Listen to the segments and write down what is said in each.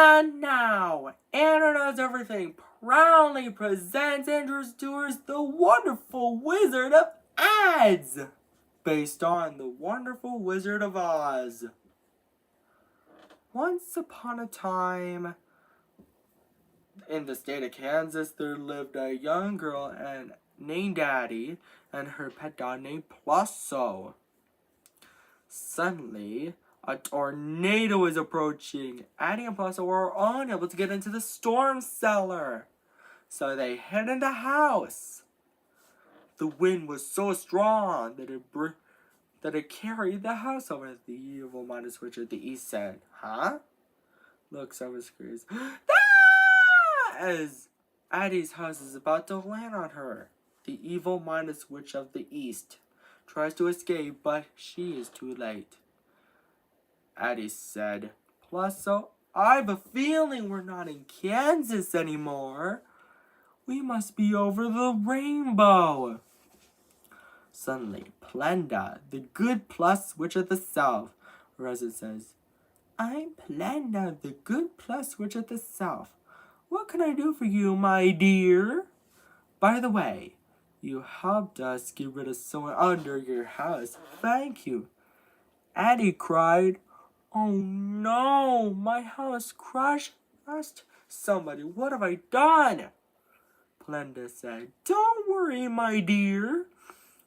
And now, Anna Knows Everything proudly presents and introduces the Wonderful Wizard of Oz, based on the Wonderful Wizard of Oz. Once upon a time, in the state of Kansas, there lived a young girl named Addie and her pet dog named Plusso. Suddenly, a tornado is approaching. Addie and Plusso were unable to get into the storm cellar, so they hid in the house. The wind was so strong that it carried the house over. The evil-minded witch of the east said, "Huh?" Looks over screams, "Ah!" As Addie's house is about to land on her. The evil-minded witch of the east tries to escape, but she is too late. Addie said, "Plusso, I have a feeling we're not in Kansas anymore. We must be over the rainbow." Suddenly, Plenda, the good plus witch of the south, arises and says, "I'm Plenda, the good plus witch of the south. What can I do for you, my dear? By the way, you helped us get rid of someone under your house. Thank you." Addie cried, "Oh no, my house crashed. Somebody, what have I done?" Plenda said, "Don't worry, my dear.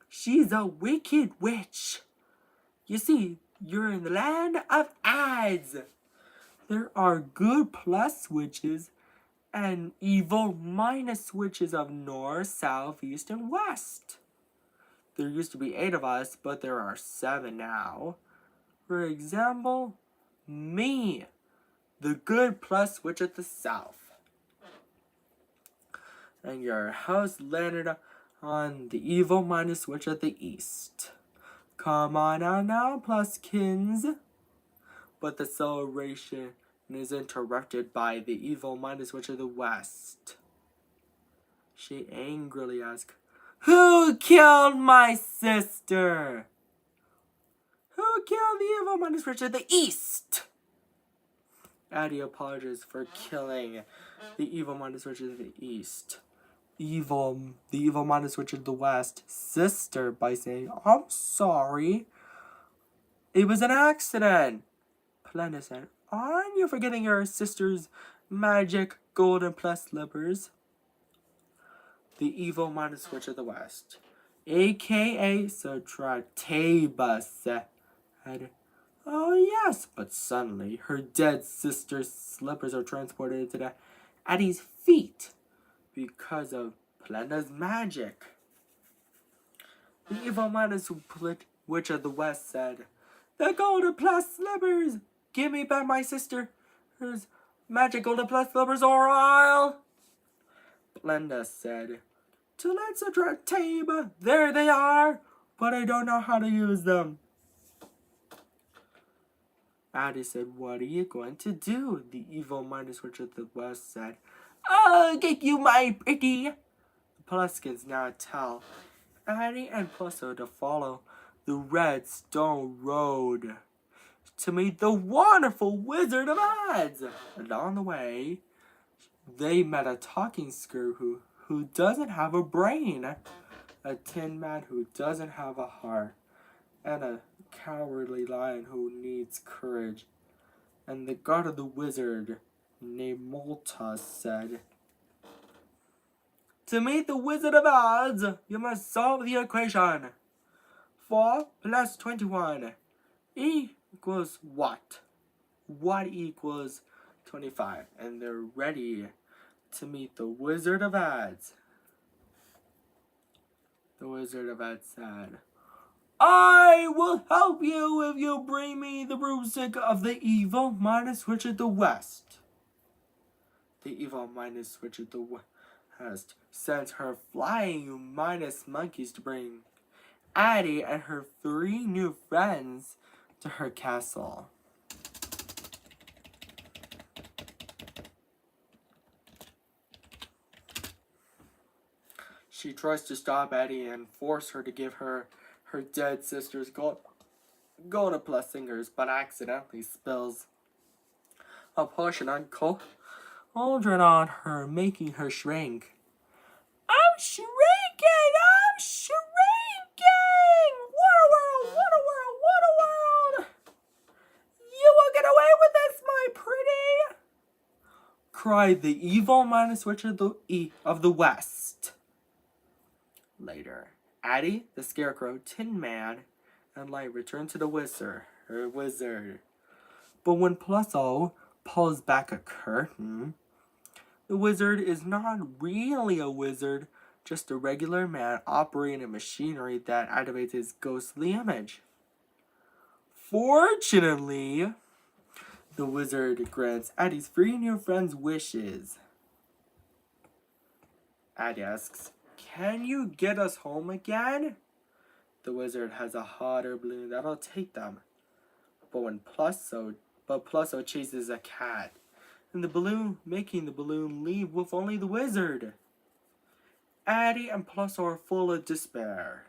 She's a wicked witch. You see, you're in the land of Oz. There are good plus witches and evil minus witches of north, south, east, and west. There used to be 8 of us, but there are 7 now. For example, me, the good plus witch of the south. And your house landed on the evil minus witch of the east. Come on out now, pluskins." But the celebration is interrupted by the evil minus witch of the west. She angrily asks, "Who killed my sister? Who killed the evil minus witch of the east?" Addie apologizes for killing the evil minus witch of the east. The evil minus witch of the west sister by saying, "I'm sorry. It was an accident." Plenda said, "Aren't you forgetting your sister's magic golden plus slippers?" The evil minus witch of the west, aka Sotrateba, said, "Oh yes," but suddenly her dead sister's slippers are transported into Addie's feet because of Plenda's magic. The evil minus witch of the west said, "The golden plus slippers! Give me back my sister's magic golden plus slippers or I'll..." Plenda said, "To let's Sotrateba, there they are, but I don't know how to use them." Addie said, "What are you going to do?" The evil minus witch of the west said, "I'll get you, my pretty." The Pluskins now tell Addie and Plusso to follow the red stone road to meet the wonderful Wizard of Oz. Along the way, they met a talking screw who doesn't have a brain, a tin man who doesn't have a heart, and a cowardly lion who needs courage. And the god of the wizard, named Malta, said, "To meet the Wizard of Oz, you must solve the equation. 4 plus 21 equals what? What equals 25? And they're ready to meet the Wizard of Oz. The Wizard of Oz said, "I will help you if you bring me the broomstick of the evil minus witch of the west." The evil minus witch of the west sent her flying minus monkeys to bring Addie and her 3 new friends to her castle. She tries to stop Addie and force her to give her dead sister's golden plus fingers, but accidentally spills a potion on cauldron on her, making her shrink. I'm shrinking! I'm shrinking! What a world! What a world! What a world! You will get away with this, my pretty! Cried the evil Minus Witch of the West. Later, Addie, the Scarecrow, Tin Man, and Light return to the wizard. But when Plusso pulls back a curtain, the wizard is not really a wizard, just a regular man operating a machinery that activates his ghostly image. Fortunately, the wizard grants Addie's 3 new friends wishes. Addie asks, "Can you get us home again?" The wizard has a hot air balloon that'll take them. But Plusso chases a cat, and making the balloon leave with only the wizard. Addie and Plusso are full of despair,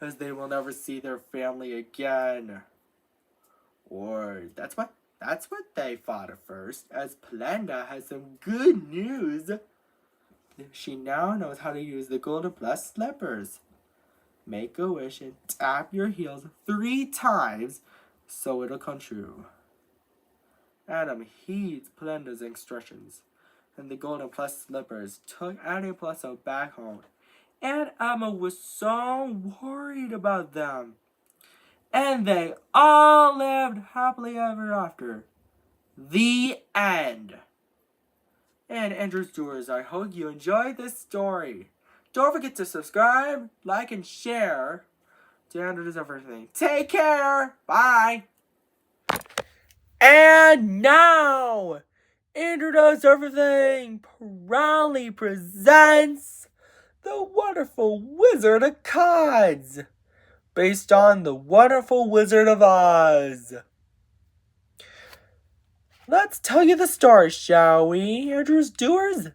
as they will never see their family again. Or that's what they thought at first, as Plenda has some good news. She now knows how to use the Golden Plus slippers. Make a wish and tap your heels 3 times so it'll come true. Adam heeds Plenda's instructions, and the Golden Plus slippers took Addie and Plusso back home. And Emma was so worried about them. And they all lived happily ever after. The end. And Andrew's Doers, I hope you enjoyed this story. Don't forget to subscribe, like, and share to Andrew Does Everything. Take care. Bye. And now, Andrew Does Everything proudly presents The Wonderful Wizard of Oz, based on The Wonderful Wizard of Oz. Let's tell you the story, shall we, Andrew's Doers?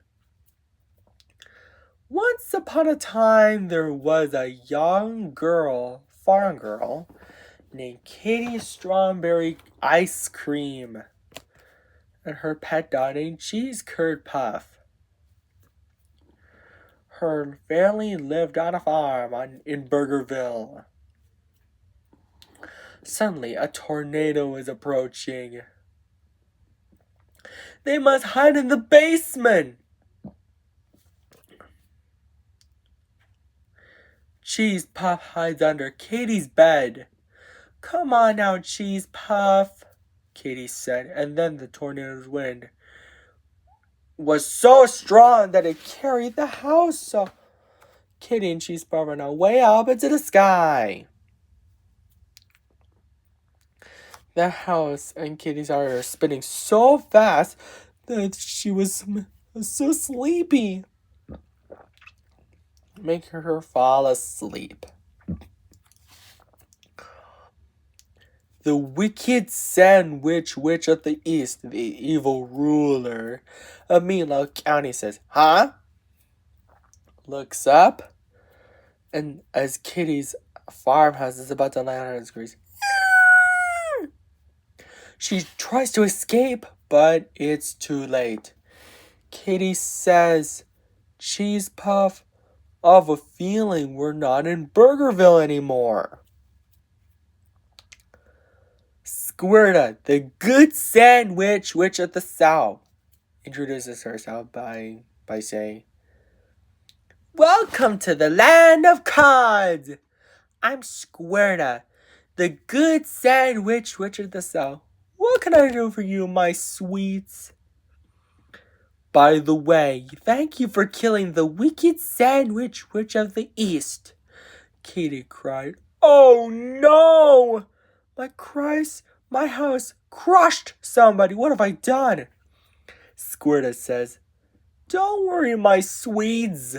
Once upon a time, there was a young farm girl, named Katie Strawberry Ice Cream, and her pet dog named Cheese Curd Puff. Her family lived on a farm in Burgerville. Suddenly, a tornado was approaching. They must hide in the basement. Cheese Puff hides under Katie's bed. Come on now, Cheese Puff, Katie said, and then the tornado's wind was so strong that it carried the house. So Katie and Cheese Puff are now way up into the sky. The house and Katie's heart are spinning so fast that she was so sleepy, making her fall asleep. The wicked Sandwich Witch of the East, the evil ruler of Milo County, says, "Huh?" Looks up, and as Kitty's farmhouse is about to land on his grace, she tries to escape, but it's too late. Kitty says, "Cheese Puff, I have a feeling we're not in Burgerville anymore." Squirta, the good Sandwich Witch of the South, introduces herself by saying, "Welcome to the land of Oz. I'm Squirta, the good Sandwich Witch of the South. What can I do for you, my sweets? By the way, thank you for killing the wicked Sandwich Witch of the East," Katie cried. "Oh no! My house crushed somebody. What have I done?" Squirta says, "Don't worry, my sweets.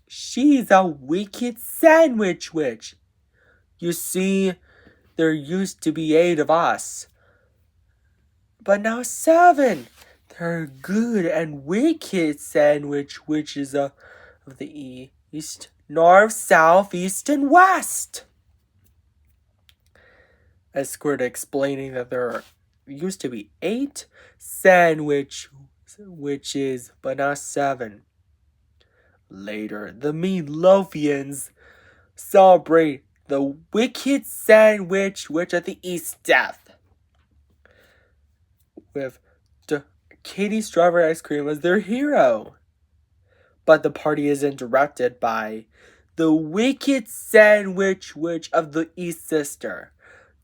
She's a wicked Sandwich Witch. You see, there used to be 8 of us, but now 7. They're good and wicked Sandwich Witches of the East, North, South, East, and West." As Squirta explaining that there used to be 8 sandwiches, but not 7. Later, the Midlothians celebrate the wicked sandwich witch of the East death with Katie Strawberry Ice Cream as their hero. But the party is interrupted by the wicked sandwich witch of the East sister,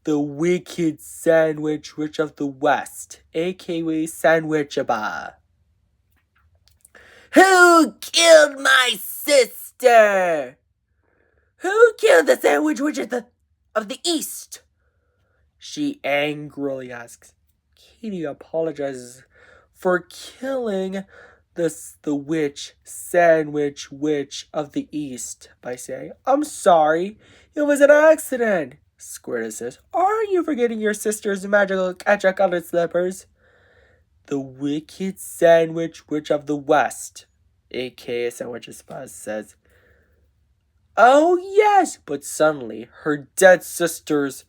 the wicked sandwich witch of the West, aka Sandwichaba. Who killed my sister? Who killed the sandwich witch of the East? She angrily asks. Katie apologizes for killing the sandwich witch of the East by saying, I'm sorry, it was an accident. Squirtle says, are you forgetting your sister's magical ketchup-colored slippers? The wicked sandwich witch of the West, aka Sandwich's Buzz, says, oh yes, but suddenly her dead sister's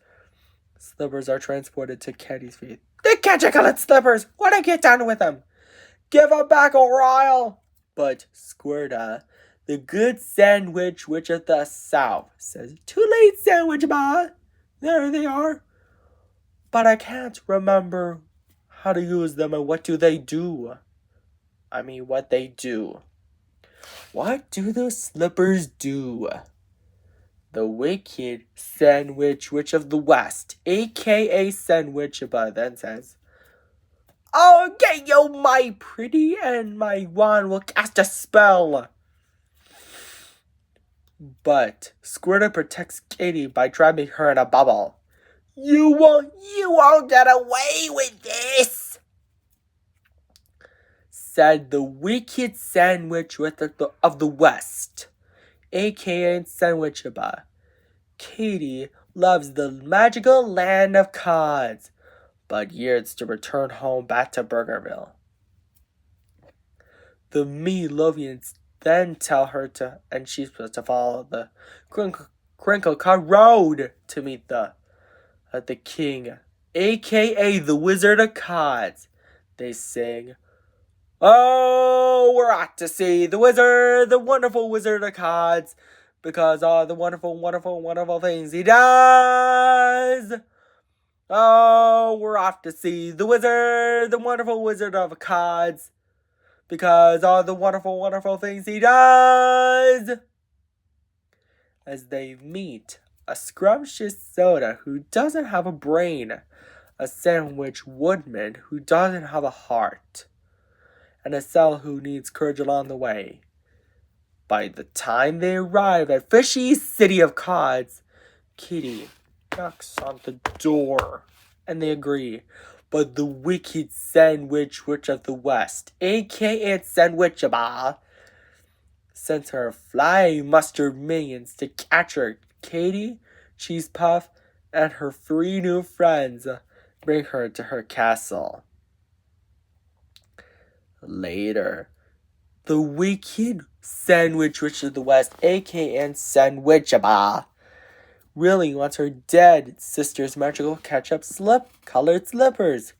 slippers are transported to Katie's feet. The ketchup-colored slippers! What I get done with them? Give them back, O'Reilly! But Squirta, the good sandwich witch of the South, says, too late, Sandwich Ba! There they are. But I can't remember how to use them and what do they do. What they do. What do those slippers do? The wicked sandwich witch of the West, aka Sandwichaba, then says, okay, yo, my pretty, and my wand will cast a spell. But Squirtle protects Katie by trapping her in a bubble. You won't get away with this, said the wicked sandwich of the West, aka Sandwichaba. Katie loves the magical land of cards, but yearns to return home back to Burgerville. The Midlothians then tell her she's supposed to follow the Crinkle Cut Road to meet the king, aka the Wizard of Cards. They sing, oh, we're out to see the wonderful Wizard of Cards, because all the wonderful, wonderful, wonderful things he does. Oh, we're off to see the wonderful Wizard of Cards, because all the wonderful, wonderful things he does. As they meet a scrumptious soda who doesn't have a brain, a sandwich woodman who doesn't have a heart, and a sailor who needs courage along the way. By the time they arrive at Fishy's City of Cards, Kitty knocks on the door, and they agree. But the wicked sandwich witch of the West, aka Sandwichaba, sends her flying mustard minions to capture Katie, Cheese Puff, and her 3 new friends, bring her to her castle. Later, the wicked sandwich witch of the West, aka Sandwichaba, really wants her dead sister's magical ketchup colored slippers.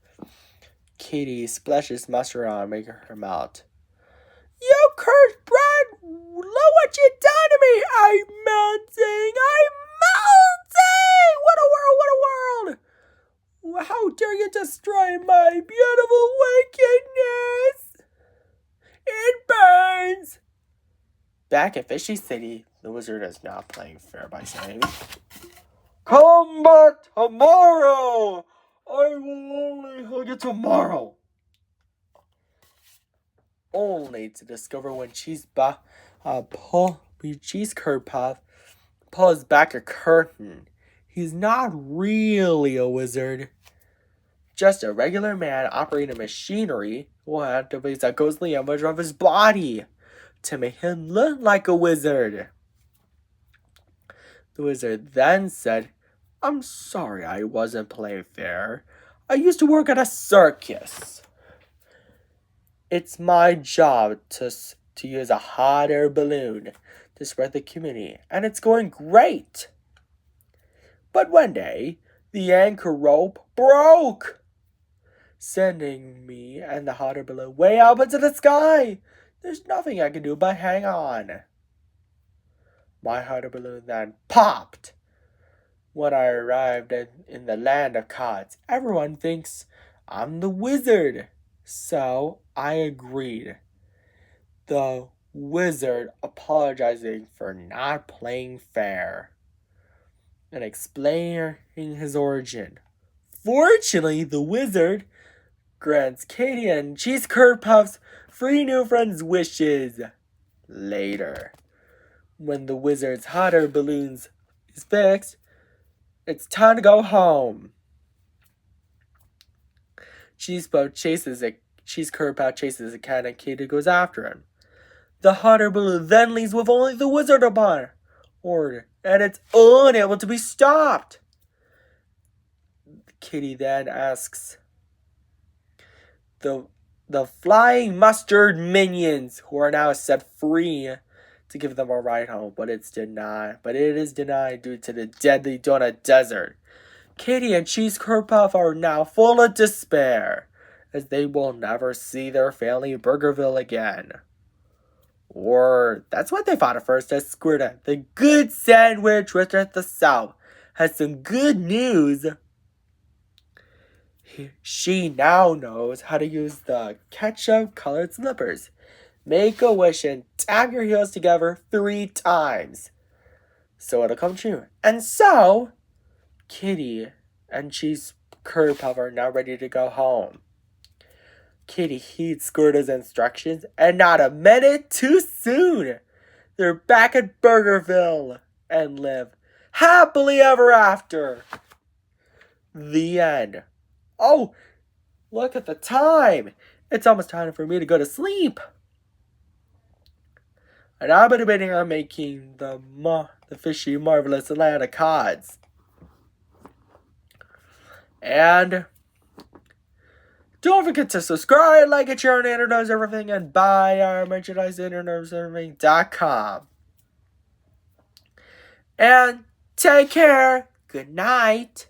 Katie splashes mustard on, making her melt. You cursed brat! Look what you done to me! I'm melting! What a world! What a world! How dare you destroy my beautiful wickedness! It burns! Back at Fishy City, the wizard is now playing fair by saying, come back tomorrow! I will only hug you tomorrow. Only to discover when Cheese Curd Puff pulls back a curtain, he's not really a wizard. Just a regular man operating machinery who activates a ghostly image of his body to make him look like a wizard. The wizard then said, I'm sorry I wasn't playing fair. I used to work at a circus. It's my job to use a hot air balloon to spread the community, and it's going great. But one day, the anchor rope broke. sending me and the hot air balloon way up into the sky. There's nothing I can do but hang on. My hot air balloon then popped. When I arrived in the land of Cods, everyone thinks I'm the wizard. So I agreed. The wizard apologizing for not playing fair and explaining his origin. Fortunately, the wizard grants Katie and Cheese Curd Puffs 3 new friends' wishes. Later, when the wizard's hot air balloons is fixed, it's time to go home. Cheese Curd chases a cat and Katie goes after him. The hot air balloon then leaves with only the wizard upon board, and it's unable to be stopped. Kitty then asks the flying mustard minions, who are now set free, to give them a ride home, but it is denied due to the deadly donut desert. Katie and Cheese Curd Puff are now full of despair, as they will never see their family Burgerville again. Or that's what they thought at first, as Squirta, the good sandwich restaurant at the South, has some good news. She now knows how to use the ketchup-colored slippers. Make a wish and tap your heels together 3 times, so it'll come true. And so, Kitty and Cheese Curd Puff are now ready to go home. Kitty heeds Squirta's instructions, and not a minute too soon, they're back at Burgerville and live happily ever after. The end. Oh, look at the time. It's almost time for me to go to sleep. And I've been debating on making the fishy marvelous land of Cods. And don't forget to subscribe, like it, share on Internet Knows Everything, and buy our merchandise at internetknowseverything.com. And take care. Good night.